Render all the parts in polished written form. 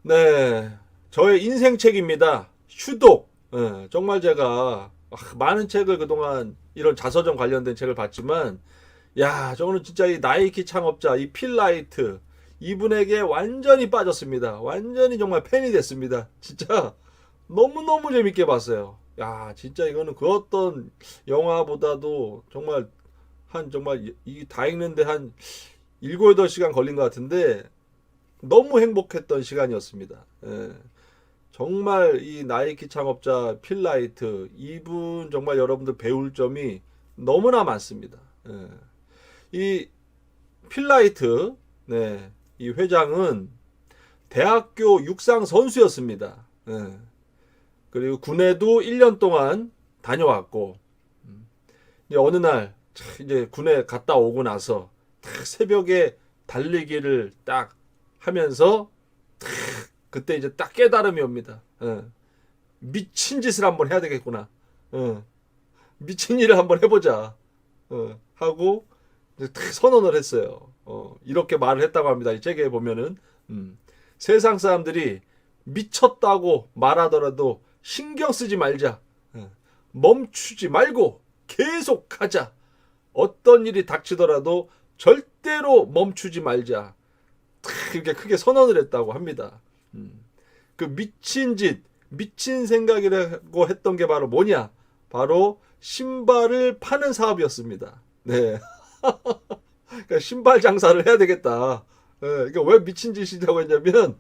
네, 저의 인생책입니다. 휴독. 정말 제가 많은 책을 그동안 이런 자서전 관련된 책을 봤지만, 야, 저는 진짜 이 나이키 창업자, 이 필라이트, 이분에게 완전히 빠졌습니다. 완전히 정말 팬이 됐습니다. 진짜 너무너무 재밌게 봤어요. 야, 진짜 이거는 그 어떤 영화보다도 정말 이 다 읽는데 한 7, 8시간 걸린 것 같은데, 너무 행복했던 시간이었습니다. 예. 정말 이 나이키 창업자 필라이트 이분 정말 여러분들 배울 점이 너무나 많습니다. 예. 이 필라이트 네, 이 회장은 대학교 육상 선수였습니다. 예. 그리고 군에도 1년 동안 다녀왔고 이제 어느 날 이제 군에 갔다 오고 나서 딱 새벽에 달리기를 딱 하면서 그때 이제 딱 깨달음이 옵니다. 미친 짓을 한번 해야 되겠구나. 미친 일을 한번 해보자. 하고 이제 딱 선언을 했어요. 이렇게 말을 했다고 합니다. 이 책에 보면은 세상 사람들이 미쳤다고 말하더라도 신경 쓰지 말자. 멈추지 말고 계속 가자. 어떤 일이 닥치더라도 절대로 멈추지 말자. 그렇게 크게 선언을 했다고 합니다. 그 미친 짓, 미친 생각이라고 했던 게 바로 뭐냐? 바로 신발을 파는 사업이었습니다. 네. 그러니까 신발 장사를 해야 되겠다. 그러니까 왜 미친 짓이라고 했냐면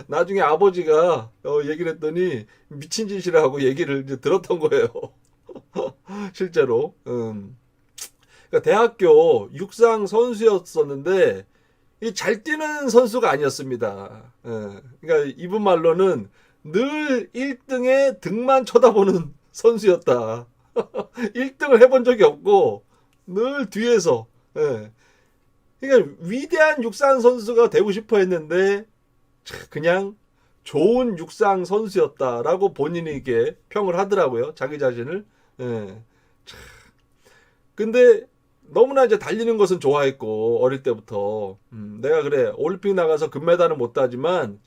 나중에 아버지가 얘기를 했더니 미친 짓이라고 얘기를 이제 들었던 거예요. 실제로. 그러니까 대학교 육상 선수였었는데 잘 뛰는 선수가 아니었습니다. 그러니까 이분 말로는 늘 1등의 등만 쳐다보는 선수였다. 1등을 해본 적이 없고 늘 뒤에서. 그러니까 위대한 육상 선수가 되고 싶어 했는데 그냥 좋은 육상 선수였다라고 본인이 이게 평을 하더라고요. 자기 자신을. 근데 너무나 이제 달리는 것은 좋아했고 어릴 때부터 내가 그래 올림픽 나가서 금메달은 못 따지만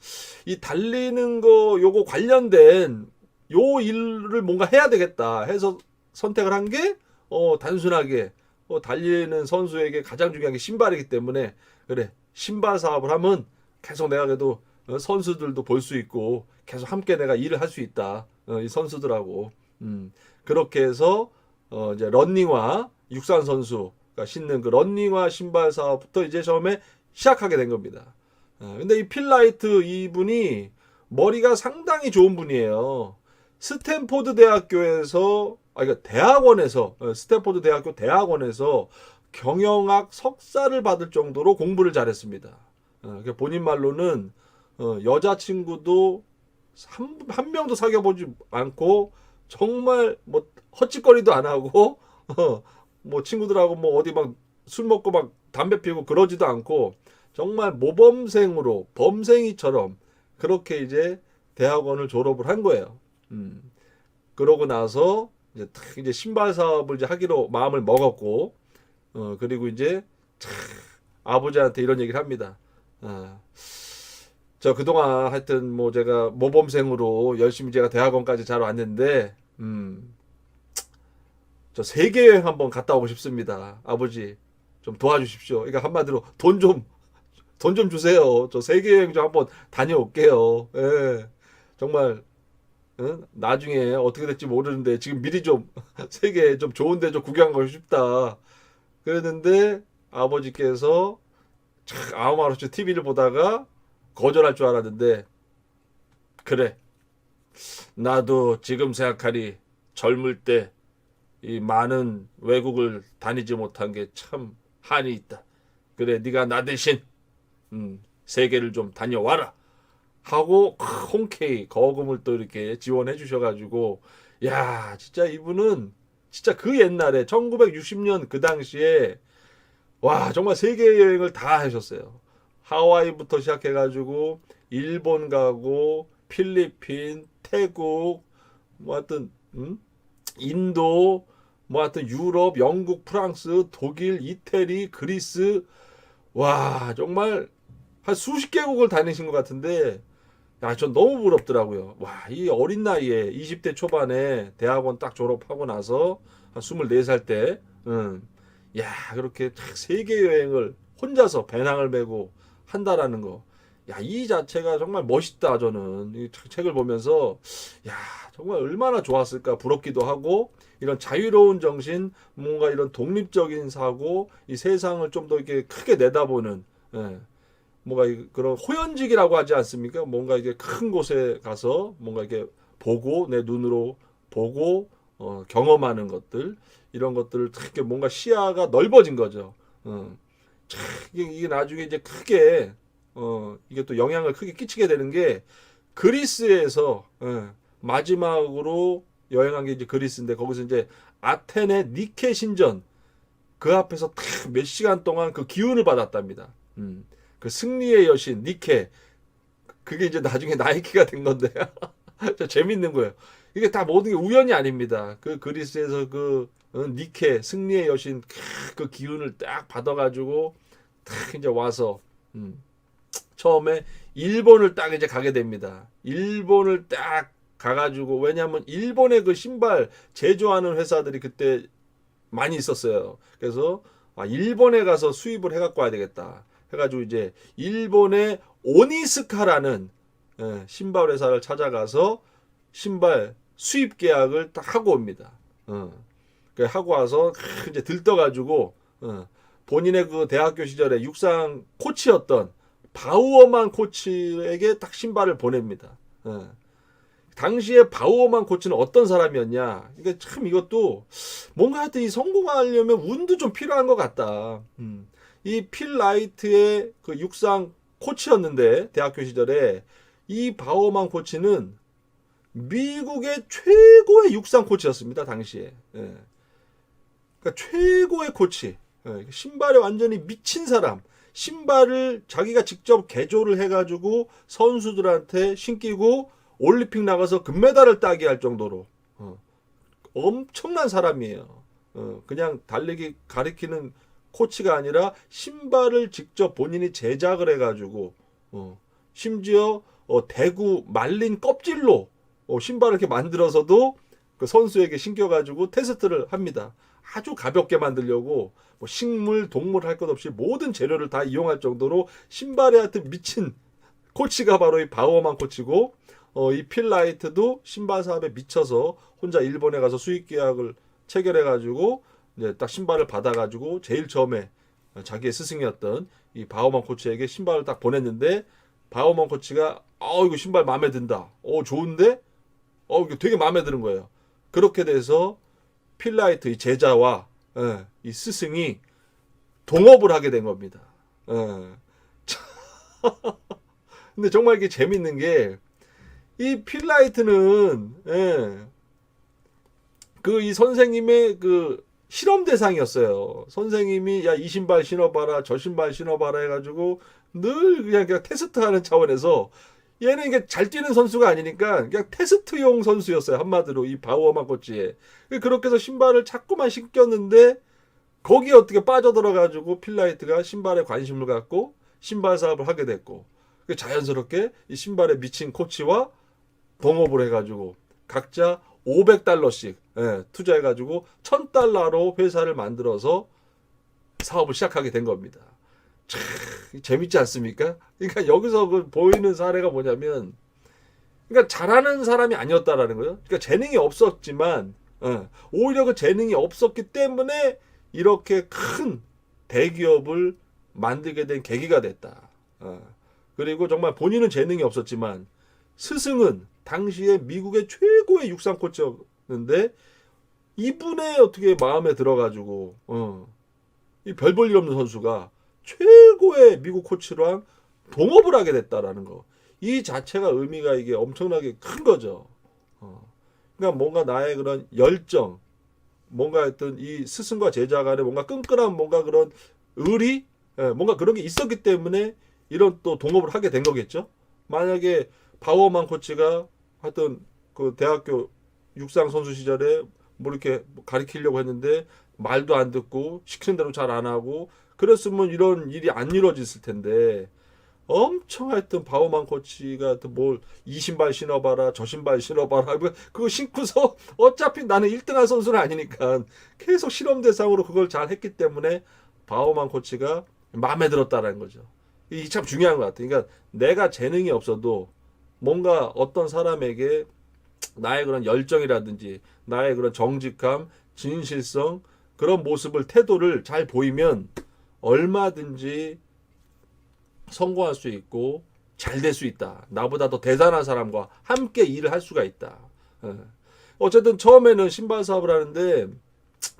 이 달리는 거 요거 관련된 요 일을 뭔가 해야 되겠다 해서 선택을 한 게 단순하게 달리는 선수에게 가장 중요한 게 신발이기 때문에 그래 신발 사업을 하면 계속 내가 그래도 선수들도 볼 수 있고 계속 함께 내가 일을 할 수 있다 이 선수들하고 그렇게 해서 이제 런닝화 육상 선수가 신는 그 런닝화 신발 사업부터 이제 처음에 시작하게 된 겁니다. 근데 이 필라이트 이분이 머리가 상당히 좋은 분이에요. 스탠포드 대학교에서 그러니까 대학원에서 스탠포드 대학교 대학원에서 경영학 석사를 받을 정도로 공부를 잘했습니다. 그러니까 본인 말로는 여자친구도 한 명도 사귀어보지 않고 정말 뭐 헛짓거리도 안 하고 뭐 친구들하고 뭐 어디 막 술 먹고 막 담배 피우고 그러지도 않고 정말 모범생으로 범생이처럼 그렇게 이제 대학원을 졸업을 한 거예요. 그러고 나서 이제 신발 사업을 이제 하기로 마음을 먹었고 그리고 이제 아버지한테 이런 얘기를 합니다. 저 그동안 하여튼 뭐 제가 모범생으로 열심히 제가 대학원까지 잘 왔는데 저 세계 여행 한번 갔다 오고 싶습니다. 아버지 좀 도와주십시오. 그러니까 한마디로 돈 좀 주세요. 저 세계 여행 좀 한번 다녀올게요. 예. 정말 나중에 어떻게 될지 모르는데 지금 미리 좀 세계 좀 좋은 데 좀 구경하고 싶다. 그랬는데 아버지께서 아무 말 없이 TV를 보다가 거절할 줄 알았는데 그래. 나도 지금 생각하니 젊을 때 이 많은 외국을 다니지 못한 게 참 한이 있다. 그래, 네가 나 대신 세계를 좀 다녀와라. 하고 흔쾌히 거금을 또 이렇게 지원해 주셔가지고 야 진짜 이분은 진짜 그 옛날에 1960년 그 당시에 와 정말 세계 여행을 다 하셨어요. 하와이부터 시작해가지고 일본 가고 필리핀, 태국 뭐 하여튼 인도 뭐 하여튼 유럽, 영국, 프랑스, 독일, 이태리, 그리스 와 정말 한 수십 개국을 다니신 것 같은데 야, 전 너무 부럽더라고요. 와, 이 어린 나이에 20대 초반에 대학원 딱 졸업하고 나서 한 24살 때, 야, 그렇게 딱 세계 여행을 혼자서 배낭을 메고 한다라는 거. 야, 이 자체가 정말 멋있다, 저는. 이 책을 보면서, 야, 정말 얼마나 좋았을까, 부럽기도 하고, 이런 자유로운 정신, 뭔가 이런 독립적인 사고, 이 세상을 좀 더 이렇게 크게 내다보는, 예. 뭔가 그런 호연직이라고 하지 않습니까? 뭔가 이게 큰 곳에 가서 뭔가 이렇게 보고 내 눈으로 보고 경험하는 것들 이런 것들을 특히 뭔가 시야가 넓어진 거죠. 어. 이게 나중에 이제 크게 이게 또 영향을 크게 끼치게 되는 게 그리스에서 마지막으로 여행한 게 이제 그리스인데 거기서 이제 아테네 니케 신전 그 앞에서 딱 몇 시간 동안 그 기운을 받았답니다. 그 승리의 여신 니케 그게 이제 나중에 나이키가 된 건데 재밌는 거예요. 이게 다 모든 게 우연이 아닙니다. 그 그리스에서 그 니케 승리의 여신 그 기운을 딱 받아가지고 딱 이제 와서 처음에 일본을 딱 이제 가게 됩니다. 일본을 딱 가가지고 왜냐하면 일본의 그 신발 제조하는 회사들이 그때 많이 있었어요. 그래서 일본에 가서 수입을 해갖고 와야 되겠다. 해가지고 이제 일본의 오니스카라는 신발 회사를 찾아가서 신발 수입 계약을 딱 하고 옵니다. 하고 와서 이제 들떠가지고 본인의 그 대학교 시절에 육상 코치였던 바우어만 코치에게 딱 신발을 보냅니다. 당시에 바우어만 코치는 어떤 사람이었냐? 이게 참 이것도 뭔가 하여튼 이 성공하려면 운도 좀 필요한 것 같다. 이 필 라이트의 그 육상 코치였는데 대학교 시절에 이 바우어만 코치는 미국의 최고의 육상 코치였습니다. 당시에. 예. 그러니까 최고의 코치. 예. 신발에 완전히 미친 사람. 신발을 자기가 직접 개조를 해가지고 선수들한테 신기고 올림픽 나가서 금메달을 따게 할 정도로 엄청난 사람이에요. 그냥 달리기 가리키는 코치가 아니라 신발을 직접 본인이 제작을 해가지고 심지어 대구 말린 껍질로 신발을 이렇게 만들어서도 그 선수에게 신겨가지고 테스트를 합니다. 아주 가볍게 만들려고 뭐 식물, 동물 할 것 없이 모든 재료를 다 이용할 정도로 신발에 하여튼 미친 코치가 바로 이 바우어만 코치고 이 필라이트도 신발 사업에 미쳐서 혼자 일본에 가서 수입 계약을 체결해가지고 이제 딱 신발을 받아가지고 제일 처음에 자기의 스승이었던 이 바우어만 코치에게 신발을 딱 보냈는데 바우어만 코치가 이거 신발 마음에 든다. 좋은데? 이거 되게 마음에 드는 거예요. 그렇게 돼서 필라이트 이 제자와 이 스승이 동업을 하게 된 겁니다. 근데 정말 이게 재밌는 게 이 필라이트는 그 이 선생님의 그 실험 대상이었어요. 선생님이 야 이 신발 신어봐라 저 신발 신어봐라 해가지고 늘 그냥 테스트하는 차원에서 얘는 이게 잘 뛰는 선수가 아니니까 그냥 테스트용 선수였어요. 한마디로 이 바우어만 코치에 그렇게 해서 신발을 자꾸만 신겼는데 거기에 어떻게 빠져들어가지고 필라이트가 신발에 관심을 갖고 신발 사업을 하게 됐고 자연스럽게 이 신발에 미친 코치와 동업을 해가지고 각자 $500씩 투자해가지고 $1,000로 회사를 만들어서 사업을 시작하게 된 겁니다. 참 재밌지 않습니까? 그러니까 여기서 그 보이는 사례가 뭐냐면, 그러니까 잘하는 사람이 아니었다라는 거예요. 그러니까 재능이 없었지만 오히려 그 재능이 없었기 때문에 이렇게 큰 대기업을 만들게 된 계기가 됐다. 그리고 정말 본인은 재능이 없었지만 스승은 당시에 미국의 최고의 육상 코치였는데 이분의 어떻게 마음에 들어가지고 이 별 볼 일 없는 선수가 최고의 미국 코치랑 동업을 하게 됐다라는 거. 이 자체가 의미가 이게 엄청나게 큰 거죠. 그러니까 뭔가 나의 그런 열정, 뭔가 했던 이 스승과 제자 간에 뭔가 끈끈한 뭔가 그런 의리, 뭔가 그런 게 있었기 때문에 이런 또 동업을 하게 된 거겠죠. 만약에 바우어만 코치가 하여튼 그 대학교 육상 선수 시절에 뭐 이렇게 가르치려고 했는데 말도 안 듣고 시키는 대로 잘 안 하고 그랬으면 이런 일이 안 이루어졌을 텐데 엄청 하여튼 바우만 코치가 뭘 이 신발 신어봐라 저 신발 신어봐라 그거 신고서 어차피 나는 1등한 선수는 아니니까 계속 실험 대상으로 그걸 잘 했기 때문에 바우만 코치가 마음에 들었다라는 거죠. 이게 참 중요한 것 같아요. 그러니까 내가 재능이 없어도 뭔가 어떤 사람에게 나의 그런 열정이라든지 나의 그런 정직함, 진실성 그런 모습을 태도를 잘 보이면 얼마든지 성공할 수 있고 잘 될 수 있다. 나보다 더 대단한 사람과 함께 일을 할 수가 있다. 어쨌든 처음에는 신발 사업을 하는데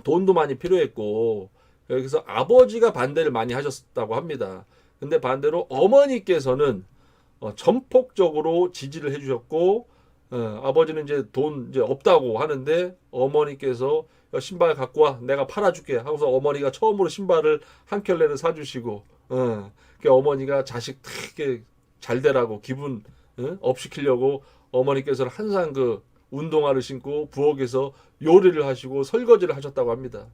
돈도 많이 필요했고 그래서 아버지가 반대를 많이 하셨다고 합니다. 근데 반대로 어머니께서는 전폭적으로 지지를 해주셨고 아버지는 이제 돈 이제 없다고 하는데 어머니께서 야, 신발 갖고 와 내가 팔아줄게 하고서 어머니가 처음으로 신발을 한 켤레를 사주시고 그 어머니가 자식 되게 잘 되라고 기분 업 시키려고 어머니께서는 항상 그 운동화를 신고 부엌에서 요리를 하시고 설거지를 하셨다고 합니다.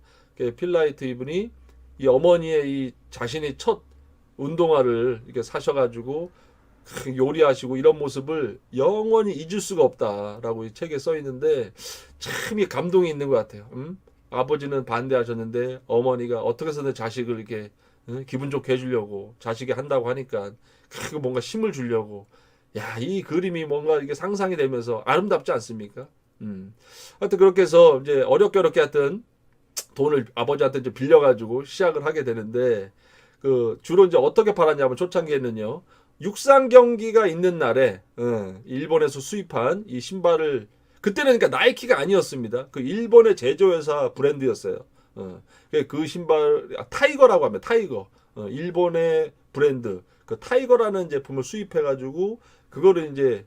필라이트 이분이 이 어머니의 이 자신이 첫 운동화를 이렇게 사셔가지고 요리하시고 이런 모습을 영원히 잊을 수가 없다라고 이 책에 써 있는데 참 이 감동이 있는 것 같아요. 아버지는 반대하셨는데 어머니가 어떻게 해서든 자식을 이렇게 기분 좋게 해주려고 자식이 한다고 하니까 뭔가 힘을 주려고 야, 이 그림이 뭔가 이게 상상이 되면서 아름답지 않습니까? 하여튼 그렇게 해서 이제 어렵게 하여튼 돈을 아버지한테 이제 빌려가지고 시작을 하게 되는데 그 주로 이제 어떻게 팔았냐면 초창기에는요 육상 경기가 있는 날에 일본에서 수입한 이 신발을 그때는 그러니까 나이키가 아니었습니다. 그 일본의 제조회사 브랜드였어요. 그 신발 타이거라고 하면 타이거 일본의 브랜드 그 타이거라는 제품을 수입해가지고 그거를 이제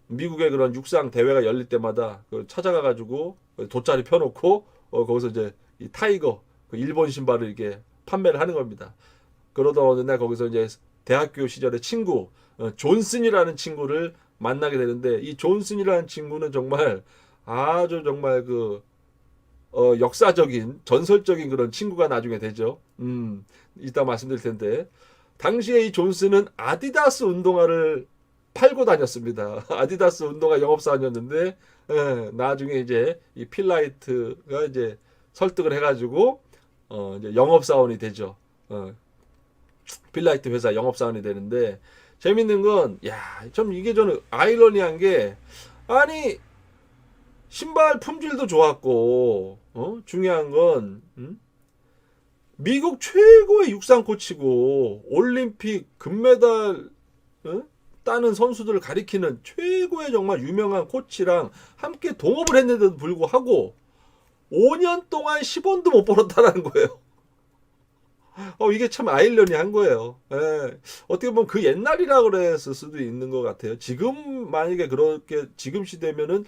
미국의 그런 육상 대회가 열릴 때마다 찾아가가지고 돗자리 펴놓고 거기서 이제 이 타이거 그 일본 신발을 이렇게 판매를 하는 겁니다. 그러던 어느 날 거기서 이제 대학교 시절의 친구 존슨이라는 친구를 만나게 되는데 이 존슨이라는 친구는 정말 아주 정말 그 역사적인 전설적인 그런 친구가 나중에 되죠. 이따 말씀드릴 텐데 당시에 이 존슨은 아디다스 운동화를 팔고 다녔습니다. 아디다스 운동화 영업사원이었는데 나중에 이제 이 필라이트가 이제 설득을 해가지고 이제 영업사원이 되죠. 필라이트 회사 영업사원이 되는데 재밌는 건 야, 좀 이게 저는 아이러니한 게 아니 신발 품질도 좋았고 중요한 건 미국 최고의 육상 코치고 올림픽 금메달 따는 선수들을 가리키는 최고의 정말 유명한 코치랑 함께 동업을 했는데도 불구하고 5년 동안 10원도 못 벌었다는 거예요. 이게 참 아이러니한 거예요. 예. 어떻게 보면 그 옛날이라 그랬을 수도 있는 것 같아요. 지금 만약에 그렇게 지금 시대면은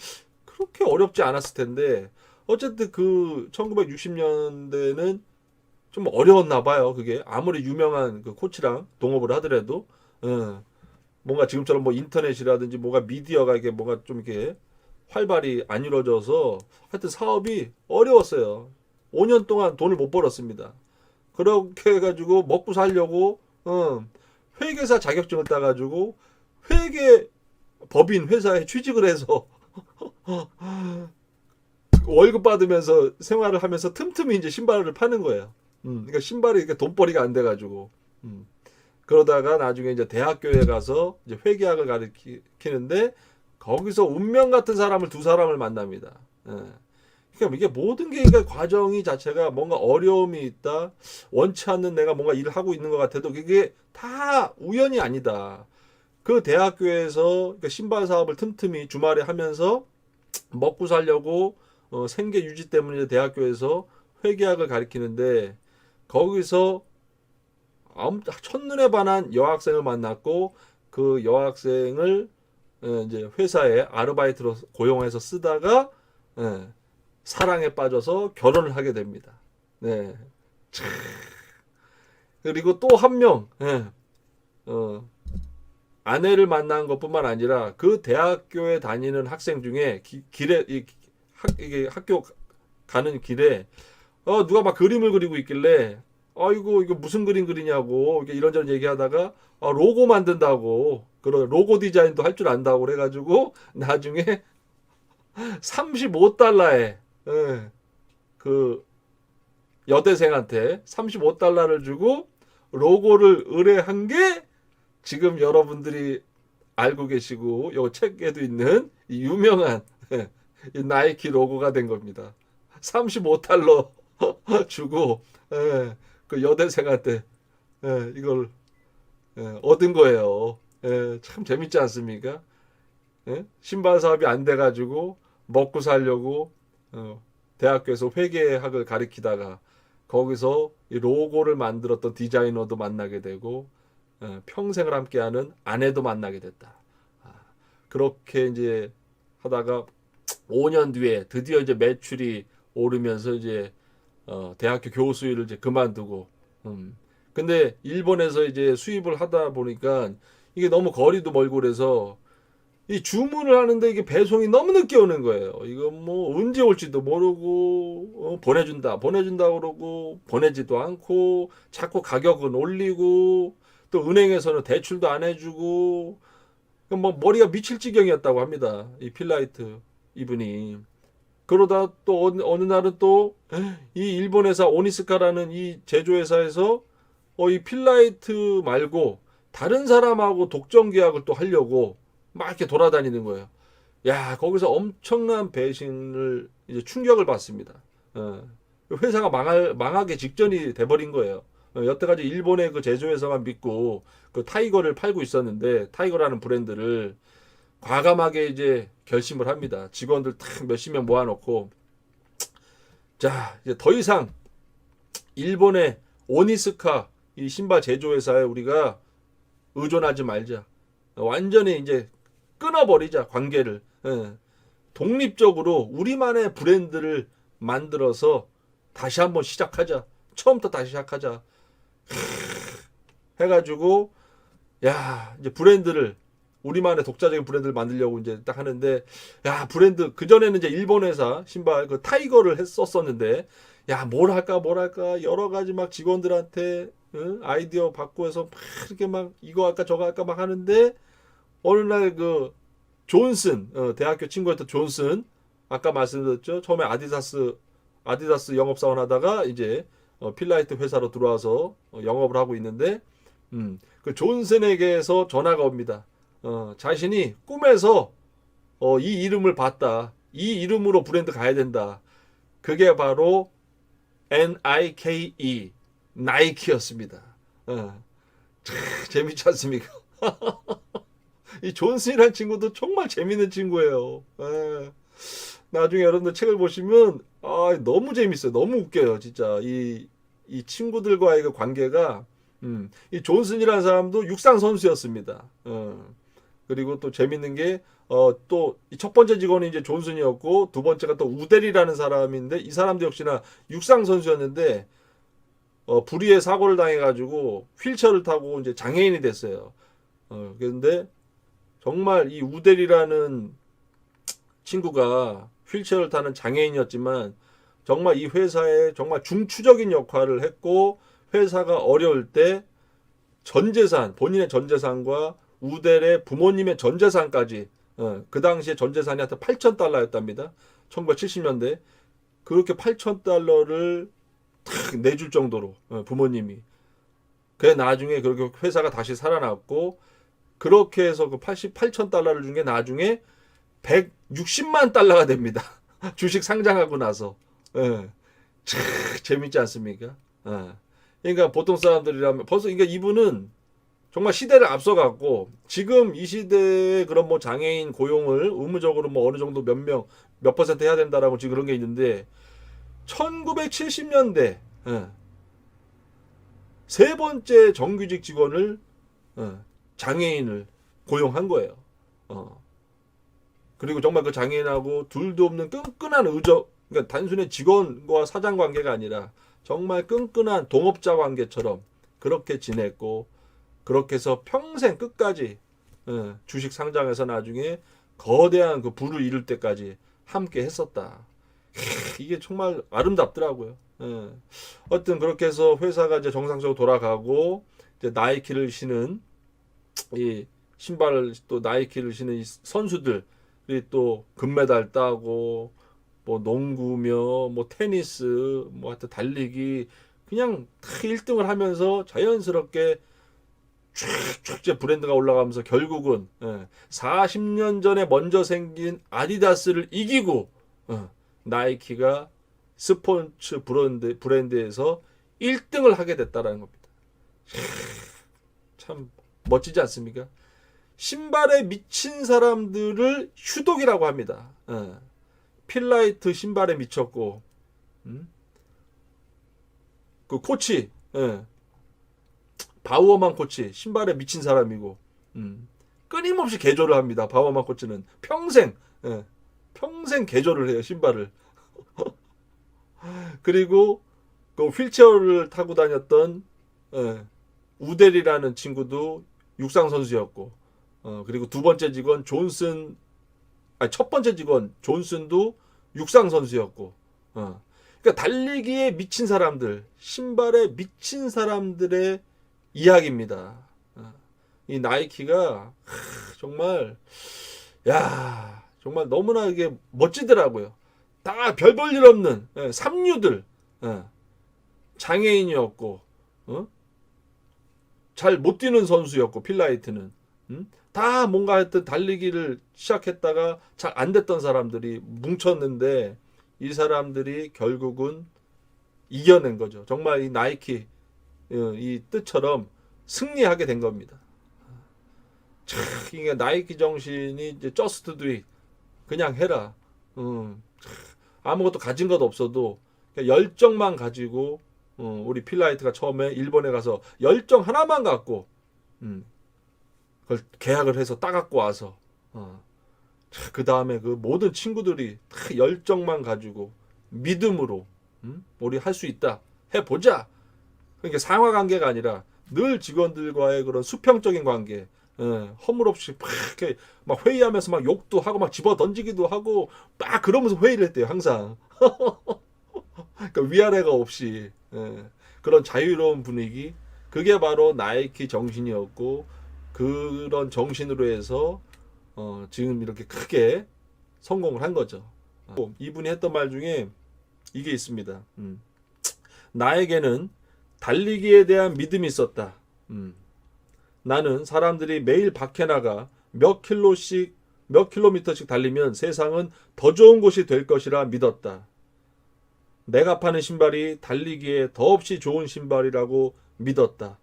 그렇게 어렵지 않았을 텐데 어쨌든 그 1960년대는 좀 어려웠나 봐요. 그게 아무리 유명한 그 코치랑 동업을 하더라도 뭔가 지금처럼 뭐 인터넷이라든지 뭐가 미디어가 이게 뭔가 좀 이렇게 활발히 안 이루어져서 하여튼 사업이 어려웠어요. 5년 동안 돈을 못 벌었습니다. 그렇게 해가지고 먹고 살려고 회계사 자격증을 따가지고 회계 법인 회사에 취직을 해서 월급 받으면서 생활을 하면서 틈틈이 이제 신발을 파는 거예요. 그러니까 신발이 이렇게 돈벌이가 안 돼가지고 그러다가 나중에 이제 대학교에 가서 이제 회계학을 가르치는데 거기서 운명 같은 사람을 두 사람을 만납니다. 그러니까 이게 모든 게 과정이 자체가 뭔가 어려움이 있다. 원치 않는 내가 뭔가 일을 하고 있는 것 같아도 그게 다 우연이 아니다. 그 대학교에서 그러니까 신발 사업을 틈틈이 주말에 하면서 먹고 살려고 생계 유지 때문에 대학교에서 회계학을 가르치는데 거기서 첫눈에 반한 여학생을 만났고 그 여학생을 이제 회사에 아르바이트로 고용해서 쓰다가 사랑에 빠져서 결혼을 하게 됩니다. 네. 그리고 또 한 명, 아내를 만난 것뿐만 아니라 그 대학교에 다니는 학생 중에 길에 이게 학교 가는 길에 누가 막 그림을 그리고 있길래 아이고 이거 무슨 그림 그리냐고 이렇게 이런저런 얘기하다가 로고 만든다고 그런 로고 디자인도 할 줄 안다고 그래가지고 나중에 35달러에 그 여대생한테 35달러를 주고 로고를 의뢰한 게 지금 여러분들이 알고 계시고 요 책에도 있는 이 유명한 이 나이키 로고가 된 겁니다. 35달러 주고 그 여대생한테 이걸 얻은 거예요. 참 재밌지 않습니까? 신발 사업이 안 돼가지고 먹고 살려고 대학교에서 회계학을 가르치다가 거기서 이 로고를 만들었던 디자이너도 만나게 되고 평생을 함께하는 아내도 만나게 됐다. 그렇게 이제 하다가 5년 뒤에 드디어 이제 매출이 오르면서 이제 대학교 교수 일을 이제 그만두고 근데 일본에서 이제 수입을 하다 보니까 이게 너무 거리도 멀고 그래서 이 주문을 하는데 이게 배송이 너무 늦게 오는 거예요. 이거 뭐 언제 올지도 모르고 보내준다 그러고 보내지도 않고 자꾸 가격은 올리고 또 은행에서는 대출도 안 해주고 뭐 머리가 미칠 지경이었다고 합니다. 이 필라이트 이분이. 그러다 또 어느 날은 또 이 일본 회사 오니스카라는 이 제조회사에서 이 필라이트 말고 다른 사람하고 독점 계약을 또 하려고 막 이렇게 돌아다니는 거예요. 야, 거기서 엄청난 배신을 이제 충격을 받습니다. 회사가 망하기 직전이 돼버린 거예요. 여태까지 일본의 그 제조회사만 믿고 그 타이거를 팔고 있었는데 타이거라는 브랜드를 과감하게 이제 결심을 합니다. 직원들 탁 몇십 명 모아놓고 자 이제 더 이상 일본의 오니스카 이 신발 제조회사에 우리가 의존하지 말자. 완전히 이제 끊어버리자 관계를. 독립적으로 우리만의 브랜드를 만들어서 다시 한번 시작하자. 처음부터 다시 시작하자. 해가지고 야 이제 브랜드를 우리만의 독자적인 브랜드를 만들려고 이제 딱 하는데 야 브랜드 그 전에는 이제 일본 회사 신발 그 타이거를 썼었는데 야 뭘 할까 여러 가지 막 직원들한테 아이디어 받고 해서 막 이렇게 막 이거 할까 저거 할까 막 하는데 어느 날 그 존슨 대학교 친구였던 존슨 아까 말씀드렸죠. 처음에 아디다스 영업사원 하다가 이제 필라이트 회사로 들어와서 영업을 하고 있는데 그 존슨에게서 전화가 옵니다. 자신이 꿈에서 이 이름을 봤다. 이 이름으로 브랜드 가야 된다. 그게 바로 NIKE 나이키였습니다. 재밌지 않습니까? 이 존슨이라는 친구도 정말 재밌는 친구예요. 나중에 여러분들 책을 보시면 너무 재밌어요. 너무 웃겨요. 진짜 이 친구들과의 그 관계가 이 존슨이라는 사람도 육상 선수였습니다. 그리고 또 재밌는 게 또 첫 번째 직원이 이제 존슨이었고 두 번째가 또 우델이라는 사람인데 이 사람도 역시나 육상 선수였는데 불의의 사고를 당해가지고 휠체어를 타고 이제 장애인이 됐어요. 그런데 정말 이 우델이라는 친구가 휠체어를 타는 장애인이었지만 정말 이 회사에 정말 중추적인 역할을 했고 회사가 어려울 때 전 재산, 본인의 전 재산과 우델의 부모님의 전 재산까지 그 당시에 전 재산이 하여튼 8,000달러였답니다. 1970년대. 그렇게 8,000달러를 탁 내줄 정도로 부모님이. 그래 나중에 그렇게 회사가 다시 살아났고 그렇게 해서 그 88,000달러를 준 게 나중에 160만 달러가 됩니다. 주식 상장하고 나서. 참 재밌지 않습니까? 그러니까 보통 사람들이라면 벌써 그러니까 이분은 정말 시대를 앞서갔고 지금 이 시대에 그런 뭐 장애인 고용을 의무적으로 뭐 어느 정도 몇 퍼센트 해야 된다라고 지금 그런 게 있는데 1970년대 세 번째 정규직 직원을 장애인을 고용한 거예요. 그리고 정말 그 장애인하고 둘도 없는 끈끈한 의적, 그러니까 단순히 직원과 사장 관계가 아니라 정말 끈끈한 동업자 관계처럼 그렇게 지냈고 그렇게 해서 평생 끝까지 주식 상장해서 나중에 거대한 그 부를 이룰 때까지 함께 했었다. 이게 정말 아름답더라고요. 예. 어떤 그렇게 해서 회사가 이제 정상적으로 돌아가고 이제 나이키를 신은 이 신발을 또 나이키를 신은 이 선수들이 또 금메달 따고 뭐 농구며 뭐 테니스 뭐 하여튼 달리기 그냥 다 1등을 하면서 자연스럽게 쭉쭉 이제 브랜드가 올라가면서 결국은 40년 전에 먼저 생긴 아디다스를 이기고 나이키가 스포츠 브랜드에서 1등을 하게 됐다라는 겁니다. 참 멋지지 않습니까? 신발에 미친 사람들을 휴독이라고 합니다. 필라이트 신발에 미쳤고, 그 코치, 바우어만 코치 신발에 미친 사람이고, 끊임없이 개조를 합니다. 바우어만 코치는 평생 개조를 해요 신발을. 그리고 그 휠체어를 타고 다녔던 우델이라는 친구도 육상 선수였고, 그리고 두 번째 직원 존슨, 아니 첫 번째 직원 존슨도 육상 선수였고, 그러니까 달리기에 미친 사람들, 신발에 미친 사람들의 이야기입니다. 이 나이키가 정말 정말 너무나 이게 멋지더라고요. 다 별 볼 일 없는 삼류들, 장애인이었고, 잘 못 뛰는 선수였고, 필라이트는 다 뭔가 하여튼 달리기를 시작했다가 잘 안 됐던 사람들이 뭉쳤는데 이 사람들이 결국은 이겨낸 거죠. 정말 이 나이키 이 뜻처럼 승리하게 된 겁니다. 참 이게 나이키 정신이 이제 just do it, 그냥 해라. 아무것도 가진 것 없어도 그냥 열정만 가지고 우리 필라이트가 처음에 일본에 가서 열정 하나만 갖고 그걸 계약을 해서 따갖고 와서 그 다음에 그 모든 친구들이 다 열정만 가지고 믿음으로 우리 할 수 있다, 해보자. 그러니까 상하 관계가 아니라 늘 직원들과의 그런 수평적인 관계, 허물없이 막 회의하면서 막 욕도 하고 막 집어 던지기도 하고 막 그러면서 회의를 했대요 항상. 그러니까 위아래가 없이 그런 자유로운 분위기, 그게 바로 나이키 정신이었고, 그런 정신으로 해서 지금 이렇게 크게 성공을 한 거죠. 이분이 했던 말 중에 이게 있습니다. 나에게는 달리기에 대한 믿음이 있었다. 나는 사람들이 매일 밖에 나가 몇 킬로미터씩 달리면 세상은 더 좋은 곳이 될 것이라 믿었다. 내가 파는 신발이 달리기에 더없이 좋은 신발이라고 믿었다.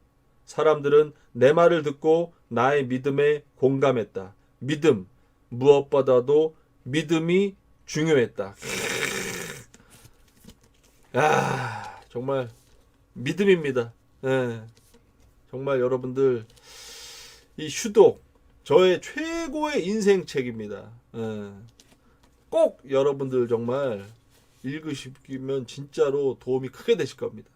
사람들은 내 말을 듣고 나의 믿음에 공감했다. 믿음, 무엇보다도 믿음이 중요했다. 정말 믿음입니다. 정말 여러분들 이 휴독 저의 최고의 인생책입니다. 꼭 여러분들 정말 읽으시면 진짜로 도움이 크게 되실 겁니다.